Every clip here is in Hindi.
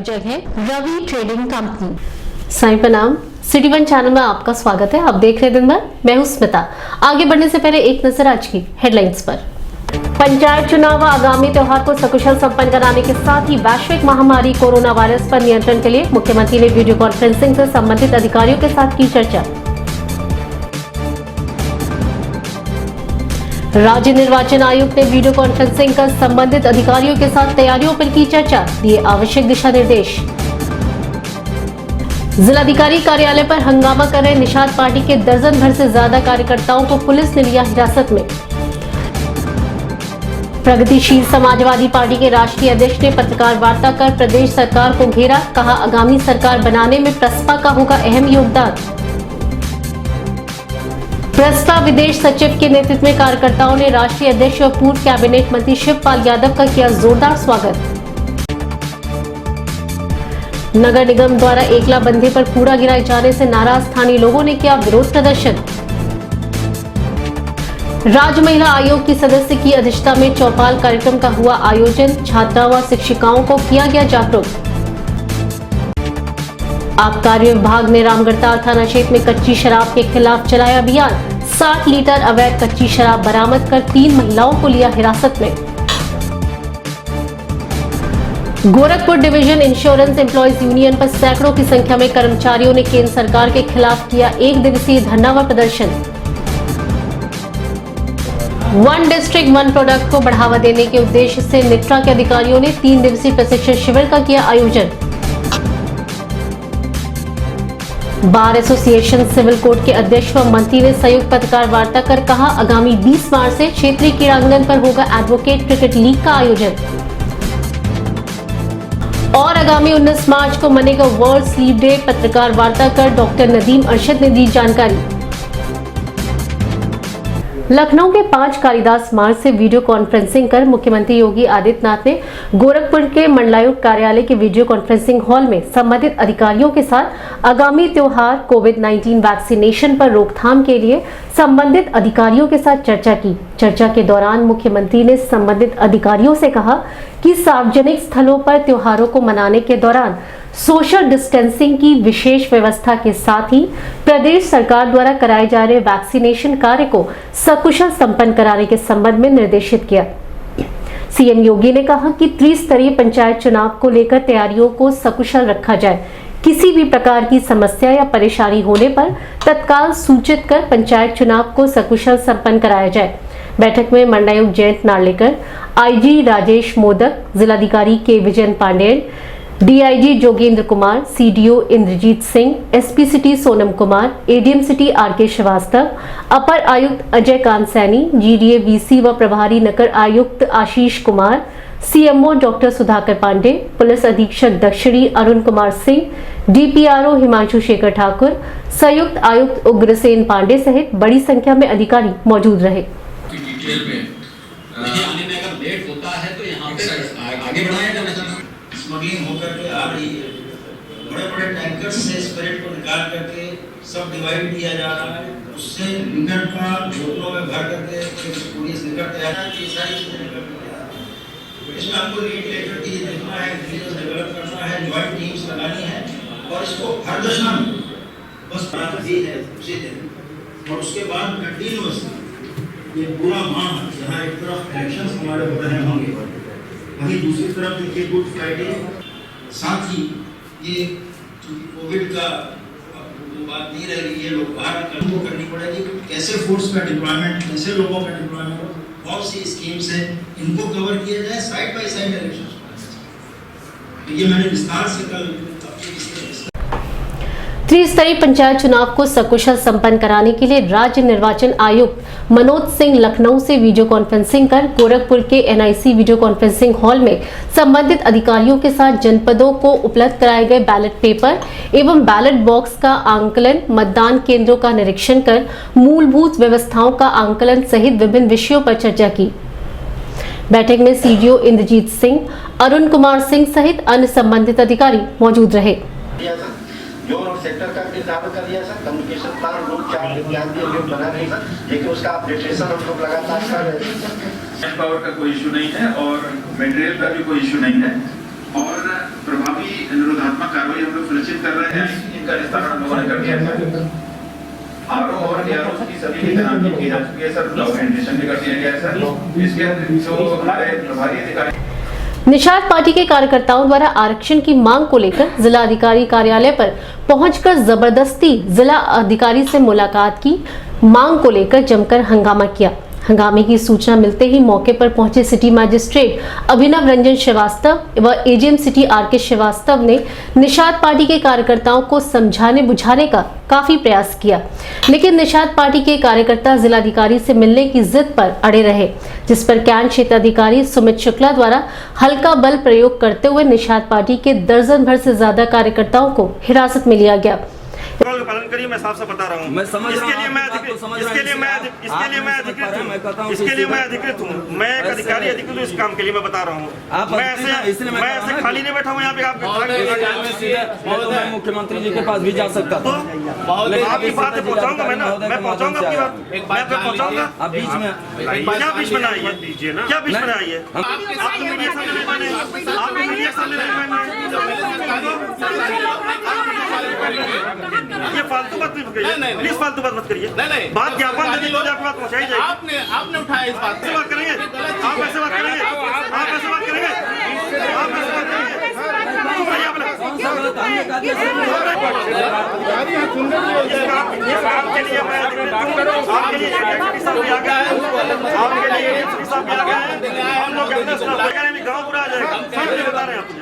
प्रायोजक है रवि ट्रेडिंग कंपनी। साईं प्रणाम, सिटी वन चैनल में आपका स्वागत है। आप देख रहे हैं दिन भर, मैं हूं स्मिता। आगे बढ़ने से पहले एक नजर आज की हेडलाइंस पर। पंचायत चुनाव व आगामी त्योहार को सकुशल संपन्न कराने के साथ ही वैश्विक महामारी कोरोना वायरस पर नियंत्रण के लिए मुख्यमंत्री ने वीडियो कॉन्फ्रेंसिंग से संबंधित अधिकारियों के साथ की चर्चा। राज्य निर्वाचन आयुक्त ने वीडियो कॉन्फ्रेंसिंग कर संबंधित अधिकारियों के साथ तैयारियों पर की चर्चा, दिए आवश्यक दिशा निर्देश। जिलाधिकारी कार्यालय पर हंगामा कर रहे निषाद पार्टी के दर्जन भर से ज्यादा कार्यकर्ताओं को पुलिस ने लिया हिरासत में। प्रगतिशील समाजवादी पार्टी के राष्ट्रीय अध्यक्ष ने पत्रकार वार्ता कर प्रदेश सरकार को घेरा, कहा आगामी सरकार बनाने में प्रसपा का होगा अहम योगदान। प्रसपा विदेश सचिव के नेतृत्व में कार्यकर्ताओं ने राष्ट्रीय अध्यक्ष और पूर्व कैबिनेट मंत्री शिवपाल यादव का किया जोरदार स्वागत। नगर निगम द्वारा एकला बंधे पर कूड़ा गिराए जाने से नाराज स्थानीय लोगों ने किया विरोध प्रदर्शन। राज्य महिला आयोग की सदस्य की अध्यक्षता में चौपाल कार्यक्रम का हुआ आयोजन, छात्राओं व शिक्षिकाओं को किया गया जागरूक। आबकारी विभाग ने रामगढ़ताल थाना क्षेत्र में कच्ची शराब के खिलाफ चलाया अभियान, 60 लीटर अवैध कच्ची शराब बरामद कर 3 महिलाओं को लिया हिरासत में। Gorakhpur division insurance employees union पर सैकड़ों की संख्या में कर्मचारियों ने केंद्र सरकार के खिलाफ किया 1 दिवसीय धरना व प्रदर्शन। वन डिस्ट्रिक्ट वन प्रोडक्ट को बढ़ावा देने के उद्देश्य से निट्रा के अधिकारियों ने 3 दिवसीय प्रशिक्षण शिविर का किया आयोजन। बार एसोसिएशन सिविल कोर्ट के अध्यक्ष व मंत्री ने संयुक्त पत्रकार वार्ता कर कहा आगामी 20 मार्च से क्षेत्रीय क्रीड़ांगन पर होगा एडवोकेट क्रिकेट लीग का आयोजन। और आगामी 19 मार्च को मनेगा वर्ल्ड स्लीप डे, पत्रकार वार्ता कर डॉक्टर नदीम अरशद ने दी जानकारी। लखनऊ के 5 कालिदास मार्ग से वीडियो कॉन्फ्रेंसिंग कर मुख्यमंत्री योगी आदित्यनाथ ने गोरखपुर के मंडलायुक्त कार्यालय के वीडियो कॉन्फ्रेंसिंग हॉल में संबंधित अधिकारियों के साथ आगामी त्योहार कोविड-19 वैक्सीनेशन पर रोकथाम के लिए संबंधित अधिकारियों के साथ चर्चा की। चर्चा के दौरान मुख्यमंत्री ने संबंधित अधिकारियों से कहा कि सार्वजनिक स्थलों पर त्योहारों को मनाने के दौरान सोशल डिस्टेंसिंग की विशेष व्यवस्था के साथ ही प्रदेश सरकार द्वारा कराए जा रहे वैक्सीनेशन कार्य को सकुशल संपन्न कराने के संबंध में निर्देशित किया। सीएम योगी ने कहा कि त्रिस्तरीय पंचायत चुनाव को लेकर तैयारियों को सकुशल रखा जाए। किसी भी प्रकार की समस्या या परेशानी होने पर तत्काल सूचित कर पंचायत चुनाव को सकुशल संपन्न कराया जाए। बैठक में मंडलायुक्त जयंत नार्लिकर, आईजी राजेश मोदक, जिलाधिकारी K Vijayan Pandey, DIG Jogendra Kumar, CDO Indrajit Singh, SP city Sonam Kumar, ADM city RK Srivastava, अपर आयुक्त अजय कांत सैनी, जीडीए वीसी व प्रभारी नगर आयुक्त Ashish Kumar, CMO doctor Sudhakar Pandey, police अधीक्षक दक्षिणी अरुण कुमार सिंह, डीपीआरओ हिमांशु शेखर ठाकुर, संयुक्त आयुक्त उग्रसेन पांडे सहित बड़ी संख्या में अधिकारी मौजूद रहे। स्मगलिंग होकर के आ रही है, बड़े-बड़े टैंकर से स्पिरिट को निकाल करके सब डिवाइड किया जा रहा है, उससे लिकर का बोतलों में भर करके पुलिस निकल तैयार है, ये सारी चीजें निकल के इसमें हमको लीड लेकर के देखना है, वीडियो डेवलप करना है, ज्वाइंट टीम्स लगानी है और इसको हर दशा में बस प्राप्त भी है उसी दिन। और उसके बाद कंटिन्यूअसली ये पूरा माह जहाँ एक तरफ इलेक्शंस हमारे हो रहे होंगे, वहीं दूसरी तरफ देखिए गुड फ्राइडे, साथ ही ये कोविड का बात नहीं रह गई है, लोग बाहर निकलने करनी पड़ेगी, कैसे फोर्स का डिप्लॉयमेंट, कैसे लोगों का डिप्लॉयमेंट, बहुत सी स्कीम्स हैं, इनको कवर किया जाए साइड बाय साइड इलेक्शन। ये मैंने विस्तार से कल त्रिस्तरीय पंचायत चुनाव को सकुशल संपन्न कराने के लिए राज्य निर्वाचन आयुक्त मनोज सिंह लखनऊ से वीडियो कॉन्फ्रेंसिंग कर गोरखपुर के एनआईसी वीडियो कॉन्फ्रेंसिंग हॉल में संबंधित अधिकारियों के साथ जनपदों को उपलब्ध कराए गए बैलेट पेपर एवं बैलेट बॉक्स का आंकलन, मतदान केंद्रों का निरीक्षण कर मूलभूत व्यवस्थाओं का आंकलन सहित विभिन्न विषयों पर चर्चा की। बैठक में सीडीओ इंद्रजीत सिंह, अरुण कुमार सिंह सहित अन्य संबंधित अधिकारी मौजूद रहे। जोन और सेक्टर का निर्धारण कर दिया sir, communication plan route chart इत्यादि हम बना रहे सर, लेकिन उसका अपडेटेशन हम लोग लगातार कर रहे हैं। मैन पावर का कोई इशू नहीं है और मटेरियल का भी कोई इशू नहीं है और प्रभावी निरोधात्मक कार्रवाई हम लोग सुनिश्चित कर रहे हैं। इनका निस्तारण हम लोगों ने कर दिया है। आरओ और एआरओ की सभी की तैनाती की जा चुकी है सर, डॉक्यूमेंटेशन भी कर दिया गया है सर। इसके जो हमारे प्रभारी अधिकारी निषाद पार्टी के कार्यकर्ताओं द्वारा आरक्षण की मांग को लेकर जिला अधिकारी कार्यालय पर पहुंचकर जबरदस्ती जिला अधिकारी से मुलाकात की, मांग को लेकर जमकर हंगामा किया। हंगामे की सूचना मिलते ही मौके पर पहुंचे सिटी मजिस्ट्रेट अभिनव रंजन श्रीवास्तव व एजीएम सिटी आर.के. श्रीवास्तव ने निषाद पार्टी के कार्यकर्ताओं को समझाने बुझाने का काफी प्रयास किया, लेकिन निषाद पार्टी के कार्यकर्ता जिलाधिकारी से मिलने की जिद पर अड़े रहे, जिस पर कैंट क्षेत्र अधिकारी सुमित शुक्ला द्वारा हल्का बल प्रयोग करते हुए निषाद पार्टी के दर्जन भर से ज्यादा कार्यकर्ताओं को हिरासत में लिया गया। का पालन करिए, मैं साफ साफ बता रहा हूँ। इसके लिए मैं अधिकृत हूँ। मैं एक अधिकारी अधिकृत हूँ इस काम के लिए, मैं बता रहा हूँ। मैं ऐसे खाली नहीं बैठा हूँ यहाँ पे। आप मुख्यमंत्री जी के पास भी जा सकता तो आपकी बात पहुँचाऊंगा मैं पहुँचाऊंगा आपकी बात, मैं पहुँचाऊंगा। आप बीच में क्या बीच में आई है? क्या बीच में आई है? आप मीडिया सामने नहीं माने, आप मीडिया सामने नहीं माने। ये फालतू बात नहीं करिए, प्लीज फालतू बात मत करिए। बात ज्ञापन देने को आपकी बात पहुंचाई जाएगी। आपने उठाया इस बात से बात करेंगे, आप ऐसे बात करेंगे, आप ऐसे बात करेंगे, आप ऐसे बात करेंगे। आपके लिए मैं आपके लिए साहब भी आ गया है, आपके लिए साहब भी आ गया है। हम लोग अपने गाँव पूरा आ जाएगा, सब ये बता रहे हैं आपको।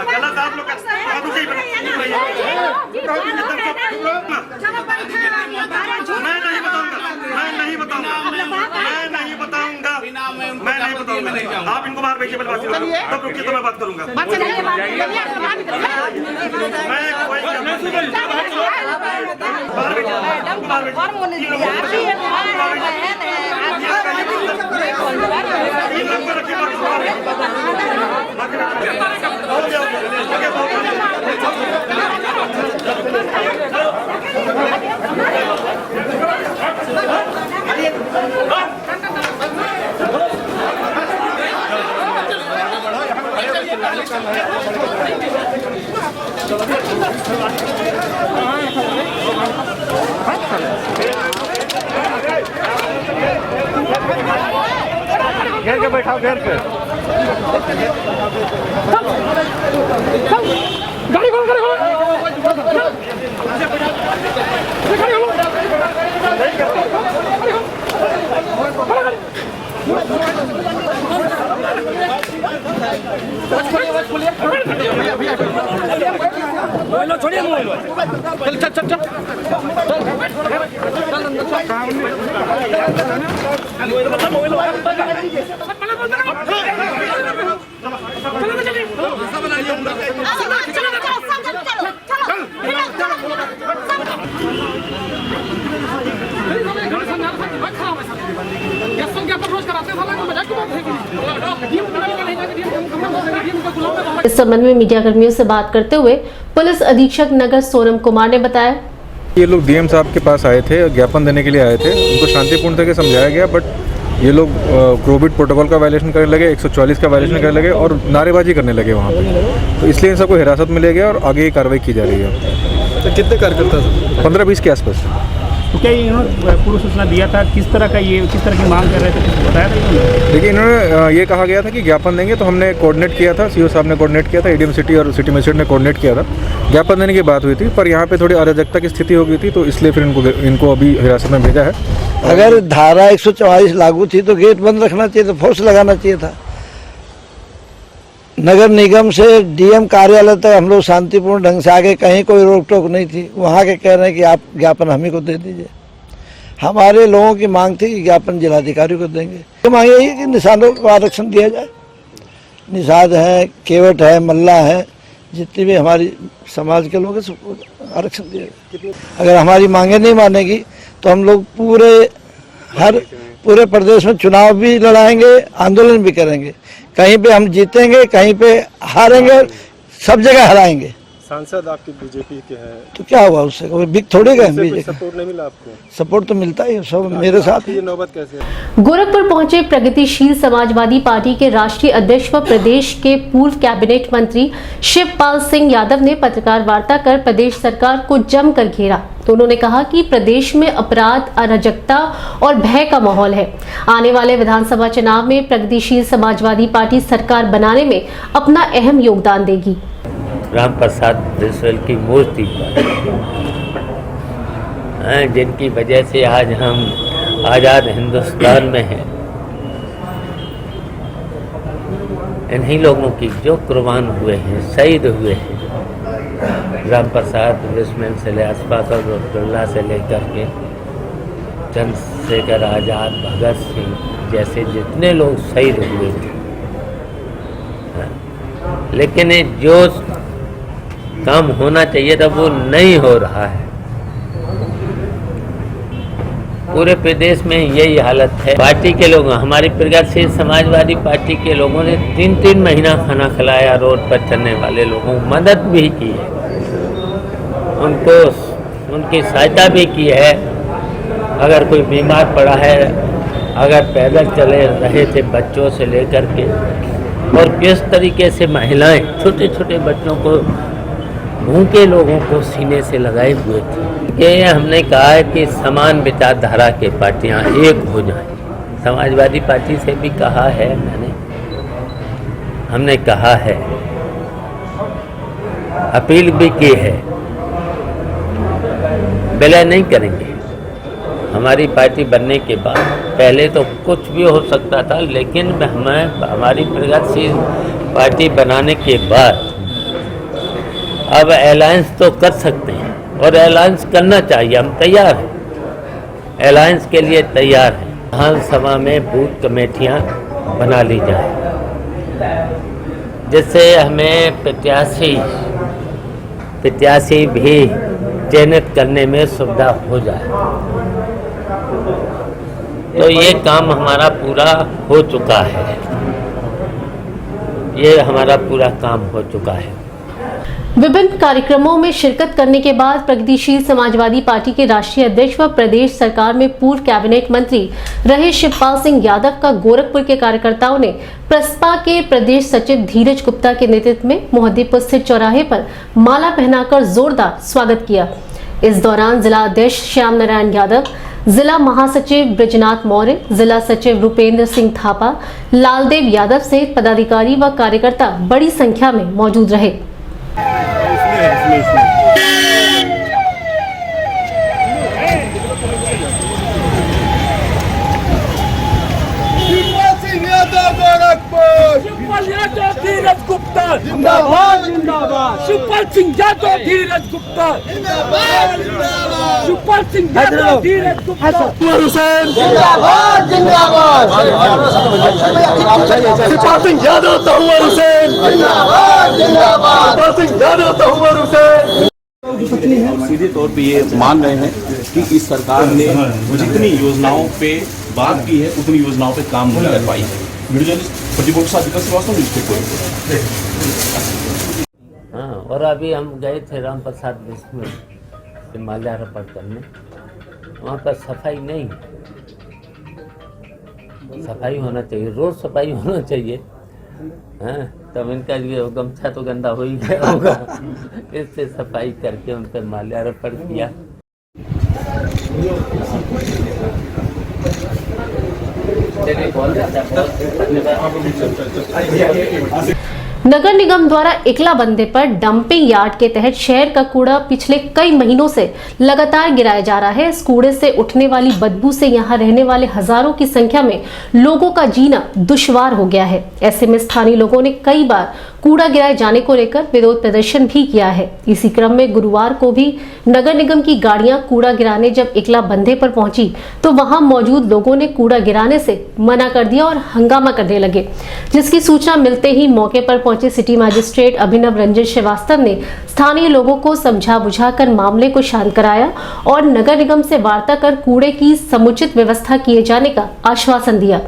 गलत आप लोग मैं नहीं बताऊंगा। आप इनको बाहर भेजिए, बात करूंगा, तब रुकिए तो मैं बात करूंगा। घेर के बैठाओ, घेर के गाड़ी खोल गाड़ी छोड़िए मोबाइल, चल चल चल इस संबंध में मीडिया कर्मियों से बात करते हुए पुलिस अधीक्षक नगर सोनम कुमार ने बताया, ये लोग डीएम साहब के पास आए थे, ज्ञापन देने के लिए आए थे। उनको शांतिपूर्ण तरीके से समझाया गया, बट ये लोग कोविड प्रोटोकॉल का वायलेशन करने लगे, 144 का वायलेशन करने लगे और नारेबाजी करने लगे वहाँ पे। तो इसलिए इन सबको हिरासत में लिया गया और आगे कार्रवाई की जा रही है। तो कितने कार्यकर्ता थे? 15-20 के आसपास। तो क्या इन्होंने पूर्व सूचना दिया था किस तरह की मांग कर रहे थे, कुछ बताया था इन्होंने? देखिए, इन्होंने ये कहा गया था कि ज्ञापन देंगे, तो हमने कोऑर्डिनेट किया था, सीओ साहब ने कोऑर्डिनेट किया था, एडीएम सिटी और सिटी मजिस्ट्रेट ने कोऑर्डिनेट किया था। ज्ञापन देने की बात हुई थी, पर यहाँ पे थोड़ी अराजकता की स्थिति हो गई थी, तो इसलिए फिर इनको अभी हिरासत में भेजा है। अगर धारा 144 लागू थी तो गेट बंद रखना चाहिए, तो फोर्स लगाना चाहिए था। नगर निगम से डीएम कार्यालय तक हम लोग शांतिपूर्ण ढंग से आगे, कहीं कोई रोक टोक नहीं थी। वहाँ के कह रहे हैं कि आप ज्ञापन हम ही को दे दीजिए। हमारे लोगों की मांग थी कि ज्ञापन जिलाधिकारी को देंगे। मांग यही है कि निषादों को आरक्षण दिया जाए। निषाद है, केवट है, मल्ला है, जितने भी हमारी समाज के लोग हैं सबको आरक्षण दिया जाए। अगर हमारी मांगे नहीं मानेगी तो हम लोग पूरे प्रदेश में चुनाव भी लड़ाएंगे, आंदोलन भी करेंगे। कहीं पे हम जीतेंगे, कहीं पे हारेंगे, सब जगह हराएंगे। सांसद आपके बीजेपी के हैं, तो क्या हुआ उससे, कोई बिक थोड़े गए उससे कोई बीजेपी? सपोर्ट नहीं मिला आपको? सपोर्ट तो मिलता ही है, सब मेरे साथ ये ही। नौबत कैसे है? गोरखपुर पहुंचे प्रगतिशील समाजवादी पार्टी के राष्ट्रीय अध्यक्ष व प्रदेश के पूर्व कैबिनेट मंत्री शिवपाल सिंह यादव ने पत्रकार वार्ता कर प्रदेश सरकार को जमकर घेरा। तो उन्होंने कहा कि प्रदेश में अपराध, अराजकता और भय का माहौल है। आने वाले विधानसभा चुनाव में प्रगतिशील समाजवादी पार्टी सरकार बनाने में अपना अहम योगदान देगी। राम प्रसाद बिस्मिल की मूर्ति पर, जिनकी वजह से आज हम आज़ाद हिंदुस्तान में हैं, इन्हीं लोगों की जो कुर्बान हुए हैं, शहीद हुए हैं, राम प्रसाद बिस्मिल से आसपास और अब्दुल्ला से लेकर के चंद्रशेखर आज़ाद, भगत सिंह जैसे जितने लोग शहीद हुए थे, लेकिन जो काम होना चाहिए था वो नहीं हो रहा है। पूरे प्रदेश में यही हालत है। पार्टी के लोग, हमारी प्रगतिशील समाजवादी पार्टी के लोगों ने 3-3 महीना खाना खिलाया, रोड पर चलने वाले लोगों को मदद भी की है, उनको उनकी सहायता भी की है। अगर कोई बीमार पड़ा है, अगर पैदल चले रहे थे बच्चों से लेकर के, और किस तरीके से महिलाएं छोटे छोटे बच्चों को, भूखे लोगों को सीने से लगाए हुए थे। ये हमने कहा है कि समान विचारधारा के पार्टियां एक हो जाएं। समाजवादी पार्टी से भी कहा है हमने कहा है, अपील भी की है, विलय नहीं करेंगे। हमारी पार्टी बनने के बाद, पहले तो कुछ भी हो सकता था, लेकिन हमारी प्रगतिशील पार्टी बनाने के बाद अब अलायंस तो कर सकते हैं, और अलायंस करना चाहिए। हम तैयार हैं, अलायंस के लिए तैयार हैं। विधानसभा में बूथ कमेटियां बना ली जाए, जिससे हमें प्रत्याशी भी चयनित करने में सुविधा हो जाए। तो ये काम हमारा पूरा हो चुका है, ये हमारा पूरा काम हो चुका है। विभिन्न कार्यक्रमों में शिरकत करने के बाद प्रगतिशील समाजवादी पार्टी के राष्ट्रीय अध्यक्ष व प्रदेश सरकार में पूर्व कैबिनेट मंत्री रहे शिवपाल सिंह यादव का गोरखपुर के कार्यकर्ताओं ने प्रसपा के प्रदेश सचिव धीरज गुप्ता के नेतृत्व में मोहद्दीपुर स्थित चौराहे पर माला पहनाकर जोरदार स्वागत किया। इस दौरान जिला अध्यक्ष श्याम नारायण यादव, जिला महासचिव ब्रजनाथ मौर्य, जिला सचिव रूपेंद्र सिंह थापा, लालदेव यादव सहित पदाधिकारी व कार्यकर्ता बड़ी संख्या में मौजूद रहे। धीरज गुप्ता जिंदाबाद, जिंदाबाद। शिवपाल सिंह यादव, धीरज गुप्ता जिंदाबाद, जिंदाबाद। शिवपाल सिंह यादव, धीरज गुप्ता जिंदाबाद, जिंदाबाद। शिवपाल सिंह यादव, तहुवर हुसैन जिंदाबाद, जिंदाबाद। शिवपाल सिंह यादव, तहुवर हुसैन। सीधे तौर पे ये मान रहे हैं कि इस सरकार ने जितनी योजनाओं पे बात की है उतनी योजनाओं पे काम नहीं कर पाई है। हाँ, और अभी हम गए थे राम प्रसाद बिस्मिल से माल्यार्पण करने, वहाँ पर सफाई नहीं है। सफाई होना चाहिए, रोज सफाई होना चाहिए। हाँ, तब इनका ये गमछा तो गंदा हो ही गया होगा, इससे सफाई करके उन पर माल्यार्पण किया। नगर निगम द्वारा एकला बंदे पर डंपिंग यार्ड के तहत शहर का कूड़ा पिछले कई महीनों से लगातार गिराया जा रहा है। इस कूड़े से उठने वाली बदबू से यहां रहने वाले हजारों की संख्या में लोगों का जीना दुश्वार हो गया है। ऐसे में स्थानीय लोगों ने कई बार कूड़ा गिराए जाने को लेकर विरोध प्रदर्शन भी किया है। इसी क्रम में गुरुवार को भी नगर निगम की गाड़ियां कूड़ा गिराने जब एकला बंधे पर पहुंची तो वहां मौजूद लोगों ने कूड़ा गिराने से मना कर दिया और हंगामा करने लगे, जिसकी सूचना मिलते ही मौके पर पहुंचे सिटी मजिस्ट्रेट अभिनव रंजन श्रीवास्तव ने स्थानीय लोगों को समझा बुझाकर मामले को शांत कराया और नगर निगम से वार्ता कर कूड़े की समुचित व्यवस्था किए जाने का आश्वासन दिया।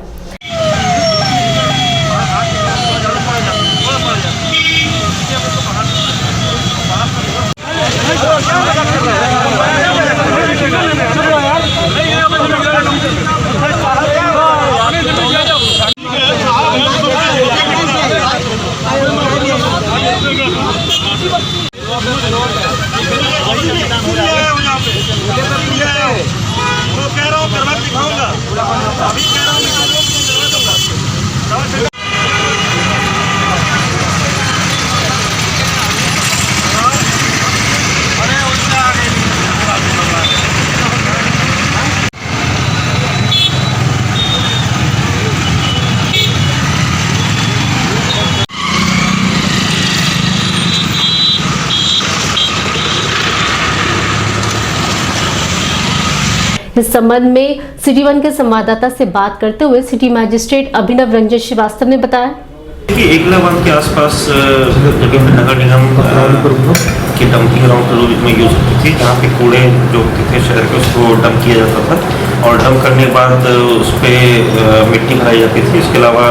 अभी कह रहा हूँ मैं आप लोग को जरूरत होगा। अरे उससे आगे इस संबंध में सिटी वन के संवाददाता से बात करते हुए सिटी मजिस्ट्रेट अभिनव रंजन श्रीवास्तव ने बताया कि एकला वन के आसपास जगह में नगर निगम की डंपिंग ग्राउंड के रूप में यूज होती थी, जहाँ पे कूड़े जो होते थे शहर के उसको डंप किया जाता था और डंप करने के बाद उस पर मिट्टी भराई जाती थी। इसके अलावा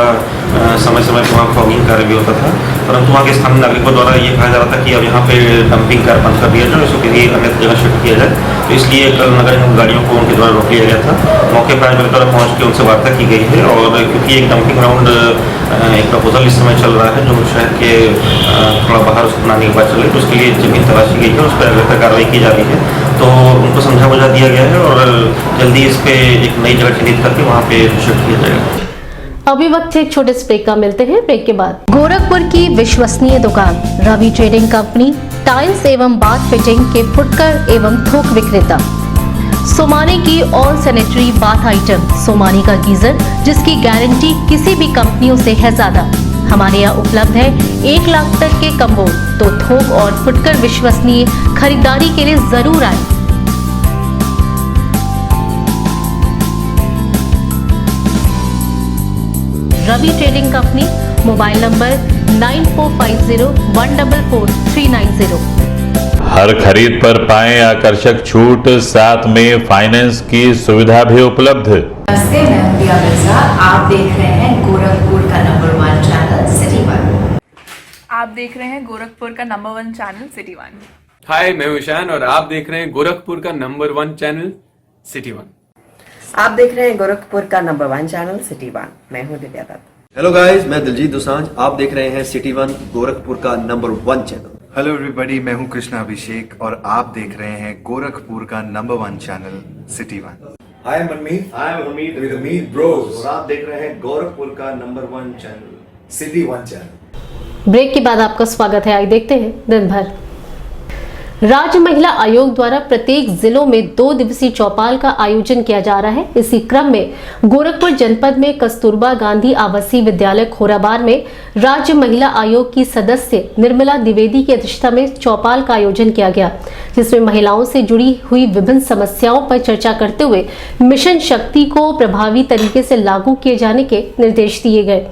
समय समय पर वहाँ फॉगिंग कार्य भी होता था, परंतु वहाँ के स्थानीय नागरिकों द्वारा ये कहा जा रहा था कि अब यहाँ पे डंपिंग कार्य बंद कर दिया जाए, इसको किसी अन्य जगह शिफ्ट किया जाए। तो इसलिए कल नगर निगम गाड़ियों को उनके द्वारा रोक लिया गया था। मौके पर आज मेरे द्वारा पहुँच के उनसे वार्ता की गई है और क्योंकि एक डंपिंग ग्राउंड एक प्रपोजल इस समय चल रहा है जो शहर के थोड़ा बाहर उसको बनाने की बात चल रही है, तो उसके लिए जमीन तलाशी गई है, उस पर अगले कार्रवाई की जा रही है। तो उनको समझा बुझा दिया गया है और जल्दी इस पे एक नई जगह चिन्हित करके वहाँ पे शिफ्ट किया जाएगा। अभी वक्त एक छोटे से ब्रेक का मिलते हैं। ब्रेक के बाद गोरखपुर की विश्वसनीय दुकान रवि ट्रेडिंग कंपनी टाइल्स एवं बाथ फिटिंग के फुटकर एवं थोक विक्रेता, सोमानी की all sanitary bath item, Somani का गीजर जिसकी गारंटी किसी भी कंपनियों से है ज्यादा। हमारे यहाँ उपलब्ध है 1 लाख तक के कम्बो। तो थोक और फुटकर विश्वसनीय खरीदारी के लिए जरूर आए। Ravi trading company, mobile number 9450144390। हर खरीद पर पाएं आकर्षक छूट, साथ में फाइनेंस की सुविधा भी उपलब्ध। नमस्ते, मैं प्रिया मिर्जा। आप देख रहे हैं गोरखपुर का नंबर 1 चैनल सिटी वन। आप देख रहे हैं गोरखपुर का नंबर 1 चैनल सिटी वन। हाय, मैं ईशान और आप देख रहे हैं गोरखपुर का नंबर 1 चैनल सिटी वन। आप देख रहे हैं गोरखपुर का नंबर 1 चैनल सिटी वन। मैं हूं दिव्या दत्त। हेलो गाइस, मैं दिलजीत दोसांझ। आप देख रहे हैं सिटी वन, गोरखपुर का नंबर 1 चैनल। हेलो एवरीबॉडी, मैं हूं कृष्णा अभिषेक और आप देख रहे हैं गोरखपुर का number 1 channel city one. Hi Manmeet, with Amit Bros। और आप देख रहे हैं गोरखपुर का number 1 channel city one channel. Break के बाद आपका स्वागत है। आइए देखते हैं दिन भर। राज्य महिला आयोग द्वारा प्रत्येक जिलों में 2 दिवसीय चौपाल का आयोजन किया जा रहा है। इसी क्रम में गोरखपुर जनपद में कस्तूरबा गांधी आवासीय विद्यालय खोराबार में राज्य महिला आयोग की सदस्य निर्मला द्विवेदी की अध्यक्षता में चौपाल का आयोजन किया गया, जिसमें महिलाओं से जुड़ी हुई विभिन्न समस्याओं पर चर्चा करते हुए मिशन शक्ति को प्रभावी तरीके से लागू किए जाने के निर्देश दिए गए।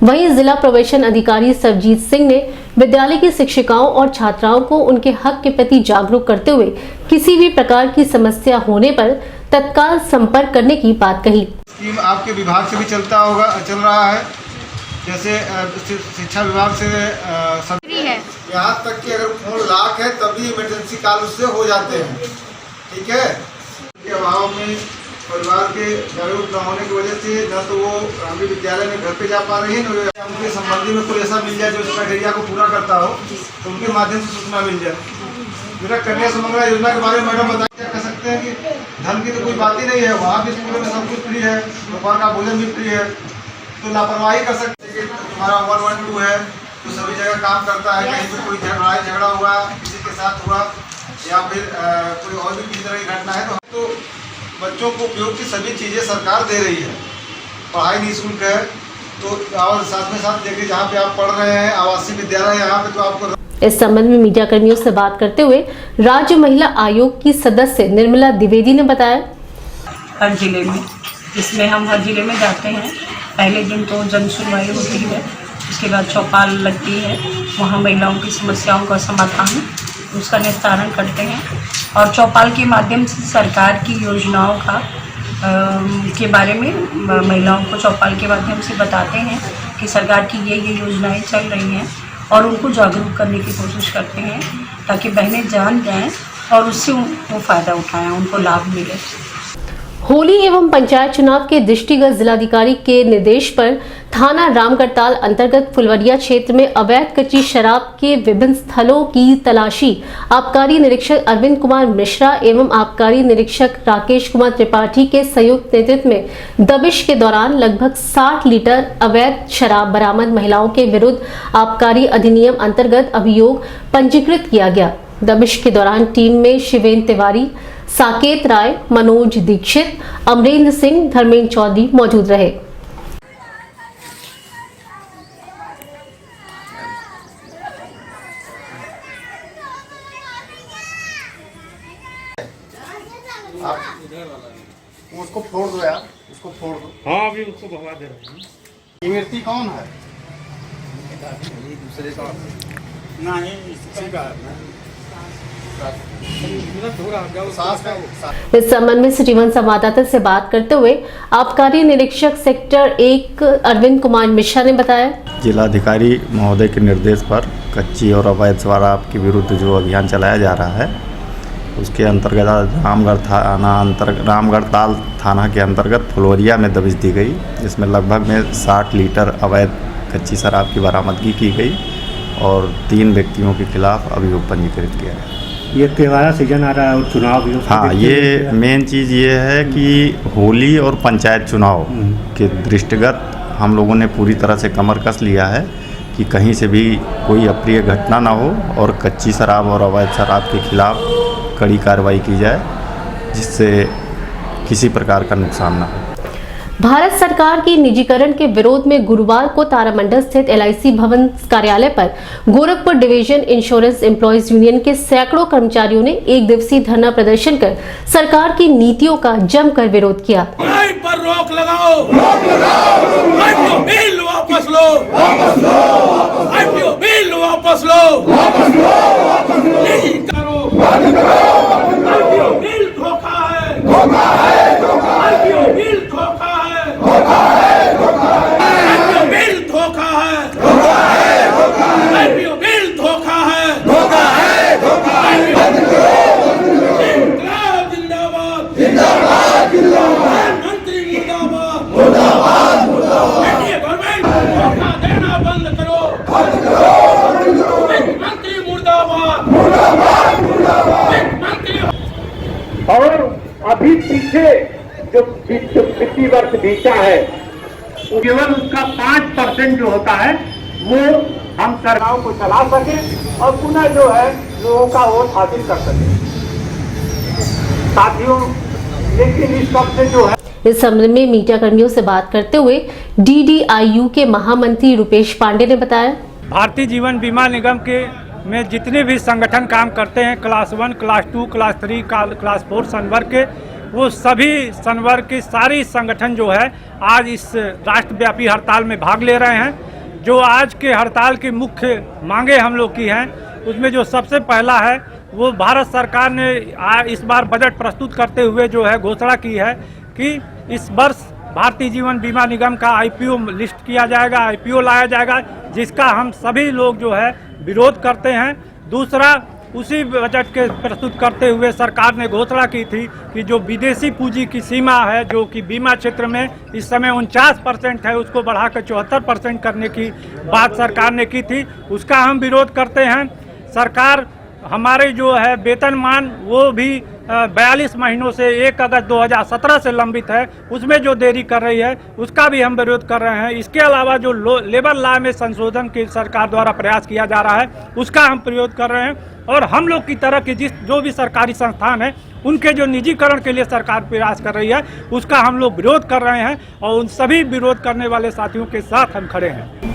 वहीं जिला प्रवेशन अधिकारी सरजीत सिंह ने विद्यालय की शिक्षिकाओं और छात्राओं को उनके हक के प्रति जागरूक करते हुए किसी भी प्रकार की समस्या होने पर तत्काल संपर्क करने की बात कही। स्कीम आपके विभाग से भी चल रहा है, जैसे शिक्षा विभाग से है। यहाँ तक कि अगर फोन लॉक है तभी इमरजेंसी कॉल उससे हो जाते हैं। ठीक है, के अभाव में परिवार के जागरूक न होने की वजह से न तो वो हमारे विद्यालय में घर पे जा पा रही है, न उनके संबंधी में कोई ऐसा मिल जाए जो इस क्राइटेरिया को पूरा करता हो तो उनके माध्यम से सूचना मिल जाए। मेरा कन्या सुमंगला योजना के बारे में मैडम बताइए, क्या कह सकते हैं कि धन की तो कोई बात ही नहीं है, वहाँ भी स्कूलों में सब कुछ फ्री है, दोपहर का भोजन भी फ्री है, तो लापरवाही कर सकते हैं कि हमारा 112 है तो सभी जगह काम करता है, कहीं पर कोई झगड़ा हुआ किसी के साथ हुआ या फिर कोई और भी किसी तरह की घटना है तो बच्चों को उपयोग की सभी चीज़ें सरकार दे रही है। पढ़ाई निःशुल्क है, तो और साथ में साथ देखिए जहाँ पे आप पढ़ रहे हैं आवासीय विद्यालय यहाँ पे तो आपको। इस संबंध में मीडिया कर्मियों से बात करते हुए राज्य महिला आयोग की सदस्य निर्मला द्विवेदी ने बताया, हर जिले में, इसमें हम हर जिले में जाते हैं। पहले दिन तो जन सुनवाई होती है, उसके बाद चौपाल लगती है, वहाँ महिलाओं की समस्याओं का समाधान उसका निस्तारण करते हैं और चौपाल के माध्यम से सरकार की योजनाओं का के बारे में महिलाओं को चौपाल के माध्यम से बताते हैं कि सरकार की ये योजनाएं चल रही हैं और उनको जागरूक करने की कोशिश करते हैं ताकि बहनें जान जाएं और उससे वो फ़ायदा उठाएं, उनको लाभ मिले। होली एवं पंचायत चुनाव के दृष्टिगत जिलाधिकारी के निर्देश पर थाना रामगढ़ताल अंतर्गत फुलवरिया क्षेत्र में अवैध कच्ची शराब के विभिन्न स्थलों की तलाशी आबकारी निरीक्षक अरविंद कुमार मिश्रा एवं आबकारी निरीक्षक राकेश कुमार त्रिपाठी के संयुक्त नेतृत्व में दबिश के दौरान लगभग 60 लीटर अवैध शराब बरामद। महिलाओं के विरुद्ध आबकारी अधिनियम अंतर्गत अभियोग पंजीकृत किया गया। दबिश के दौरान टीम में शिवेंद्र तिवारी, साकेत राय, मनोज दीक्षित, अमरेंद्र सिंह, धर्मेंद्र चौधरी मौजूद रहे। उसको फोड़ दो यार, उसको फोड़ दो। हाँ अभी उसको भगवा दे रहे हैं। ये मिर्ची कौन है? दूसरे का नहीं, इसी का इस संबंध में सिटी वन संवाददाता से बात करते हुए आबकारी निरीक्षक सेक्टर 1 अरविंद कुमार मिश्रा ने बताया, जिलाधिकारी महोदय के निर्देश पर कच्ची और अवैध शराब के विरुद्ध जो अभियान चलाया जा रहा है उसके अंतर्गत रामगढ़ताल थाना के अंतर्गत फुलवरिया में दबिश दी गई, जिसमें लगभग में 60 लीटर अवैध कच्ची शराब की बरामदगी की गई और 3 व्यक्तियों के खिलाफ अभियोग पंजीकृत किया गया। ये त्योहार सीजन आ रहा है और चुनाव भी। हाँ, ये मेन चीज़ ये है कि होली और पंचायत चुनाव के दृष्टिगत हम लोगों ने पूरी तरह से कमर कस लिया है कि कहीं से भी कोई अप्रिय घटना ना हो और कच्ची शराब और अवैध शराब के खिलाफ कड़ी कार्रवाई की जाए, जिससे किसी प्रकार का नुकसान ना हो। भारत सरकार की निजीकरण के विरोध में गुरुवार को तारामंडल स्थित LIC भवन कार्यालय पर Gorakhpur division insurance employees union के सैकड़ों कर्मचारियों ने 1 दिवसीय धरना प्रदर्शन कर सरकार की नीतियों का जमकर विरोध किया। पर रोक लगाओ, IPO बिल वापस लो, IPO बिल वापस लो, नहीं करो, IPO बिल धोखा है, IPO बिल धोखा है, IPO बिल धोखा है, IPO बिल धोखा है, इंकलाब जिंदाबाद, प्रधानमंत्री मुर्दाबाद, एनडीए गवर्नमेंट धोखा देना बंद करो, मुख्यमंत्री मुर्दाबाद, मुख्यमंत्री। और अभी पीछे जो वित्तीय वर्ष बीता है केवल उसका 5% जो होता है वो हम सरकारों को चला सके और पुनः जो है लोगों का वोट हासिल कर सके। साथियों, लेकिन इस वक्त से जो है इस संबंध में मीडिया कर्मियों से बात करते हुए DDIU के महामंत्री रुपेश पांडे ने बताया, भारतीय जीवन बीमा निगम के में जितने भी संगठन काम करते हैं, क्लास 1, क्लास 2, क्लास 3, क्लास 4 संवर्ग के, वो सभी संवर्ग के सारी संगठन जो है आज इस राष्ट्रव्यापी हड़ताल में भाग ले रहे हैं। जो आज के हड़ताल की मुख्य मांगे हम लोग की हैं, उसमें जो सबसे पहला है वो भारत सरकार ने इस बार बजट प्रस्तुत करते हुए जो है घोषणा की है कि इस वर्ष भारतीय जीवन बीमा निगम का IPO लिस्ट किया जाएगा, IPO लाया जाएगा, जिसका हम सभी लोग जो है विरोध करते हैं। दूसरा, उसी बजट के प्रस्तुत करते हुए सरकार ने घोषणा की थी कि जो विदेशी पूंजी की सीमा है, जो कि बीमा क्षेत्र में इस समय 49% है, उसको बढ़ाकर 74% करने की बात सरकार ने की थी, उसका हम विरोध करते हैं। सरकार हमारे जो है वेतनमान वो भी 42 महीनों से 1 अगस्त 2017 से लंबित है, उसमें जो देरी कर रही है उसका भी हम विरोध कर रहे हैं। इसके अलावा जो लेबर लॉ में संशोधन की सरकार द्वारा प्रयास किया जा रहा है उसका हम विरोध कर रहे हैं। और हम लोग की तरह के जो भी सरकारी संस्थान है उनके जो निजीकरण के लिए सरकार प्रयास कर रही है उसका हम लोग विरोध कर रहे हैं और उन सभी विरोध करने वाले साथियों के साथ हम खड़े हैं।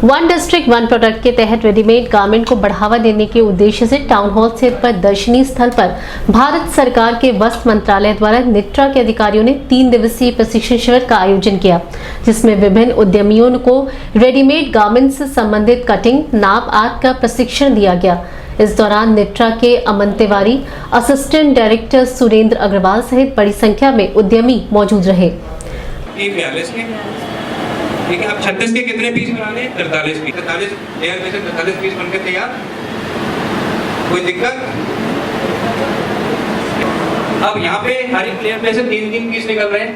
वन डिस्ट्रिक्ट वन प्रोडक्ट के तहत रेडीमेड गारमेंट को बढ़ावा देने के उद्देश्य से टाउन हॉल स्थित प्रदर्शनी स्थल पर भारत सरकार के वस्त्र मंत्रालय द्वारा निट्रा के अधिकारियों ने 3 दिवसीय प्रशिक्षण शिविर का आयोजन किया, जिसमें विभिन्न उद्यमियों को रेडीमेड गारमेंट्स से संबंधित कटिंग, नाप आदि का प्रशिक्षण दिया गया। इस दौरान निट्रा के अमन तिवारी, असिस्टेंट डायरेक्टर सुरेंद्र अग्रवाल सहित बड़ी संख्या में उद्यमी मौजूद रहे। ठीक है, आप 36 के कितने पीस बनाने हैं? 43 पीस। 43 लेयर में से 43 पीस बनकर तैयार। कोई दिक्कत? अब यहाँ पे हर एक प्लेयर में से 3-3 पीस निकल रहे हैं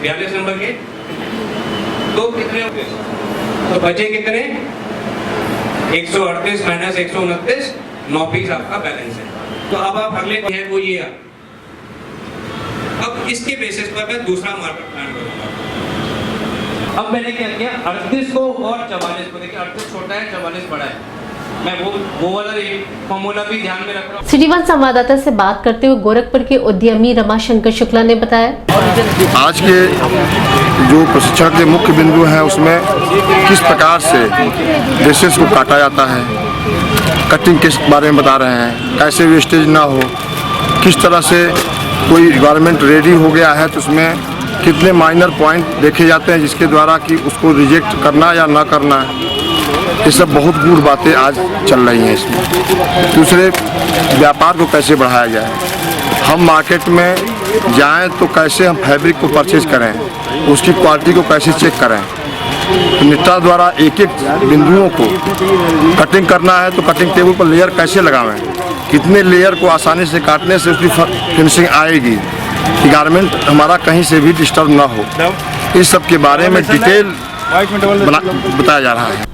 42 नंबर के, तो कितने हो गए? तो बचे कितने? 138 माइनस 129, 9 पीस आपका बैलेंस है। तो अब आप अगले है वो ये अब इसके बेसिस पर मैं दूसरा मार्केट प्लान करूंगा। अब मैंने क्या किया 38 को और 44 को, देखिए 38 छोटा है 44 बड़ा है, मैं वो वाला फॉर्मूला भी ध्यान में रख रहा हूँ। सिटी वन संवाददाता से बात करते हुए गोरखपुर के उद्यमी रमाशंकर शुक्ला ने बताया, आज के जो प्रशिक्षण के मुख्य बिंदु हैं उसमें किस प्रकार से ड्रेसेस को काटा जाता है, कटिंग के बारे में बता रहे हैं, कैसे वेस्टेज ना हो, किस तरह से कोई गारमेंट रेडी हो गया है तो उसमें कितने माइनर पॉइंट देखे जाते हैं जिसके द्वारा कि उसको रिजेक्ट करना या ना करना है। ये सब बहुत गूढ़ बातें आज चल रही हैं इसमें। दूसरे, व्यापार को कैसे बढ़ाया जाए, हम मार्केट में जाएं तो कैसे हम फैब्रिक को परचेज करें, उसकी क्वालिटी को कैसे चेक करें। निट्टा द्वारा एक एक बिंदुओं को कटिंग करना है तो कटिंग टेबल पर लेयर कैसे लगावें, कितने लेयर को आसानी से काटने से उसकी फिनिशिंग आएगी कि गारमेंट हमारा कहीं से भी डिस्टर्ब ना हो। इस सब के बारे में डिटेल बताया जा रहा है।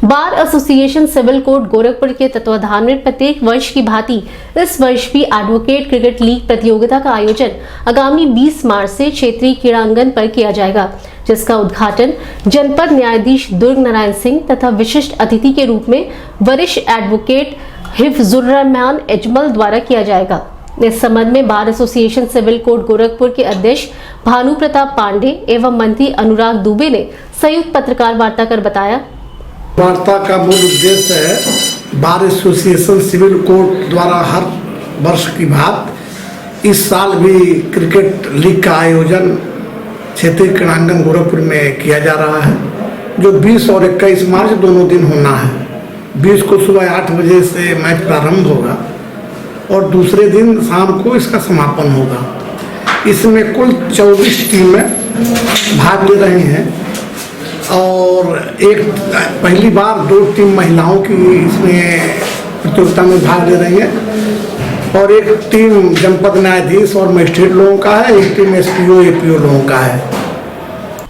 Bar association civil court Gorakhpur के तत्वाधान में प्रत्येक वर्ष की भांति इस वर्ष भी एडवोकेट क्रिकेट लीग प्रतियोगिता का आयोजन आगामी 20 मार्च से क्षेत्रीय क्रीड़ांगन पर किया जाएगा, जिसका उद्घाटन जनपद न्यायाधीश दुर्ग नारायण सिंह तथा विशिष्ट अतिथि के रूप में वरिष्ठ एडवोकेट हिफ्जुर्रहमान अजमल द्वारा किया जाएगा। इस संबंध में bar association civil court Gorakhpur के अध्यक्ष भानु प्रताप पांडे एवं मंत्री अनुराग दुबे ने संयुक्त पत्रकार वार्ता कर बताया, वार्ता का मूल उद्देश्य है बार एसोसिएशन सिविल कोर्ट द्वारा हर वर्ष की भांति इस साल भी क्रिकेट लीग का आयोजन क्षेत्रीय क्रीड़ांगन गोरखपुर में किया जा रहा है, जो 20 और 21 मार्च दोनों दिन होना है। 20 को सुबह 8 बजे से मैच प्रारंभ होगा और दूसरे दिन शाम को इसका समापन होगा। इसमें कुल 24 टीमें भाग ले रही हैं और एक पहली बार 2 टीम महिलाओं की इसमें प्रतियोगिता में भाग ले रही है और एक टीम जनपद न्यायाधीश और मजिस्ट्रेट लोगों का है, एक टीम एसपीओ एपीओ लोगों का है।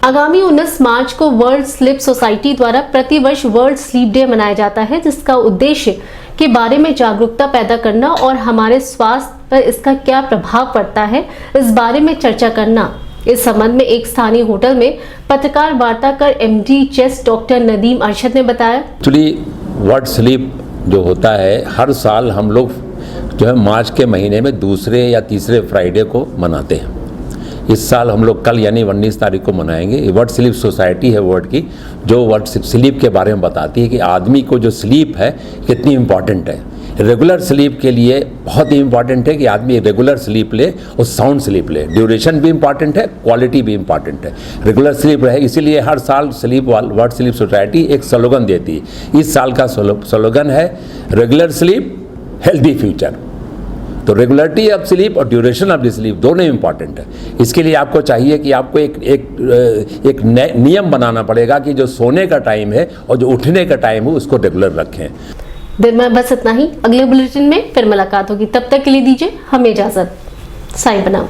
आगामी 19 मार्च को वर्ल्ड स्लीप सोसाइटी द्वारा प्रतिवर्ष वर्ल्ड स्लीप डे मनाया जाता है, जिसका उद्देश्य के बारे में जागरूकता पैदा करना और हमारे स्वास्थ्य पर इसका क्या प्रभाव पड़ता है इस बारे में चर्चा करना। इस संबंध में एक स्थानीय होटल में पत्रकार वार्ता कर MD chest doctor Nadeem Arshad ने बताया, एक्चुअली वर्ल्ड स्लीप जो होता है हर साल हम लोग जो है मार्च के महीने में दूसरे या तीसरे फ्राइडे को मनाते हैं। इस साल हम लोग कल यानी 19 तारीख को मनाएंगे। वर्ल्ड स्लीप सोसाइटी है वर्ल्ड की, जो वर्ल्ड स्लीप के बारे में बताती है कि आदमी को जो स्लीप है कितनी इम्पॉर्टेंट है। रेगुलर स्लीप के लिए बहुत ही इंपॉर्टेंट है कि आदमी रेगुलर स्लीप ले और साउंड स्लीप ले। ड्यूरेशन भी इंपॉर्टेंट है, क्वालिटी भी इंपॉर्टेंट है, रेगुलर स्लीप रहे। इसीलिए हर साल वर्ल्ड स्लीप सोसाइटी एक स्लोगन देती है। इस साल का स्लोगन है रेगुलर स्लीप हेल्दी फ्यूचर। तो रेगुलरिटी ऑफ स्लीप और ड्यूरेशन ऑफ द स्लीप दोनों इंपॉर्टेंट है। इसके लिए आपको चाहिए कि आपको एक नियम बनाना पड़ेगा कि जो सोने का टाइम है और जो उठने का टाइम है उसको रेगुलर रखें। दिन में बस इतना ही। अगले बुलेटिन में फिर मुलाकात होगी, तब तक के लिए दीजिए हमें इजाजत। साईं बनाम।